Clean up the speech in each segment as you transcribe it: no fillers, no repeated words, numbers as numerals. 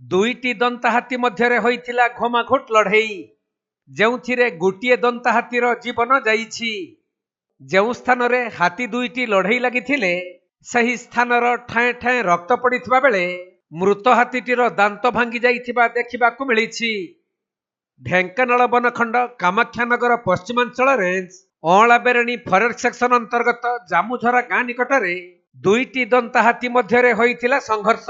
ଦୁଇଟି ଦନ୍ତା ହାତୀ ମଧ୍ୟରେ ହୋଇଥିଲା ଘମାଘୋଟ ଲଢ଼େଇ, ଯେଉଁଥିରେ ଗୋଟିଏ ଦନ୍ତା ହାତୀର ଜୀବନ ଯାଇଛି। ଯେଉଁ ସ୍ଥାନରେ ହାତୀ ଦୁଇଟି ଲଢ଼େଇ ଲାଗିଥିଲେ ସେହି ସ୍ଥାନର ଠାଏ ଠାଏ ରକ୍ତ ପଡ଼ିଥିବା ବେଳେ ମୃତ ହାତୀଟିର ଦାନ୍ତ ଭାଙ୍ଗି ଯାଇଥିବା ଦେଖିବାକୁ ମିଳିଛି। ଢେଙ୍କାନାଳ ବନଖଣ୍ଡ କାମାକ୍ଷାନଗର ପଶ୍ଚିମାଞ୍ଚଳ ରେଞ୍ଜ ଅଁଳାବେରେଣୀ ଫରେଷ୍ଟ ସେକ୍ସନ ଅନ୍ତର୍ଗତ ଜାମୁଝରା ଗାଁ ନିକଟରେ ଦୁଇଟି ଦନ୍ତା ହାତୀ ମଧ୍ୟରେ ହୋଇଥିଲା ସଂଘର୍ଷ,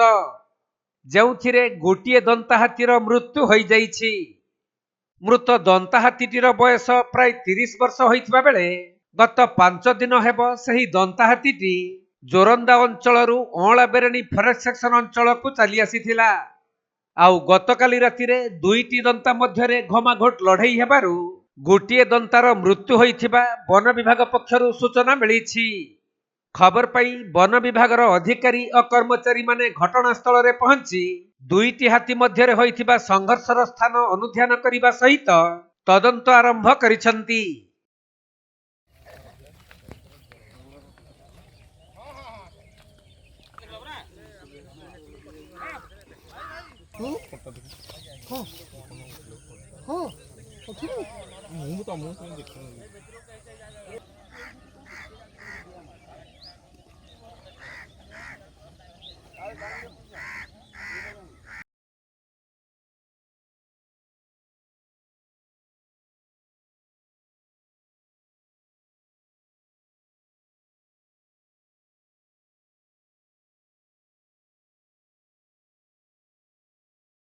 ଯେଉଁଥିରେ ଗୋଟିଏ ଦନ୍ତା ହାତୀର ମୃତ୍ୟୁ ହୋଇଯାଇଛି। ମୃତ ଦନ୍ତା ହାତୀଟିର ବୟସ ପ୍ରାୟ 30 ବର୍ଷ ହୋଇଥିବା ବେଳେ ଗତ 5 ଦିନ ହେବ ସେହି ଦନ୍ତା ହାତୀଟି ଜୋରନ୍ଦା ଅଞ୍ଚଳରୁ ଅଁଳାବେରେଣୀ ଫରେଷ୍ଟ ସେକ୍ସନ ଅଞ୍ଚଳକୁ ଚାଲି ଆସିଥିଲା। ଆଉ ଗତକାଲି ରାତିରେ ଦୁଇଟି ଦନ୍ତା ମଧ୍ୟରେ ଘମାଘୋଟ ଲଢ଼େଇ ହେବାରୁ ଗୋଟିଏ ଦନ୍ତାର ମୃତ୍ୟୁ ହୋଇଥିବା ବନ ବିଭାଗ ପକ୍ଷରୁ ସୂଚନା ମିଳିଛି। ଖବର ପାଇ ବନ ବିଭାଗର ଅଧିକାରୀ ଓ କର୍ମଚାରୀମାନେ ଘଟଣାସ୍ଥଳରେ ପହଞ୍ଚି ଦୁଇଟି ହାତୀ ମଧ୍ୟରେ ହୋଇଥିବା ସଂଘର୍ଷର ସ୍ଥାନ ଅନୁଧ୍ୟାନ କରିବା ସହିତ ତଦନ୍ତ ଆରମ୍ଭ କରିଛନ୍ତି। ମୁଁ ତ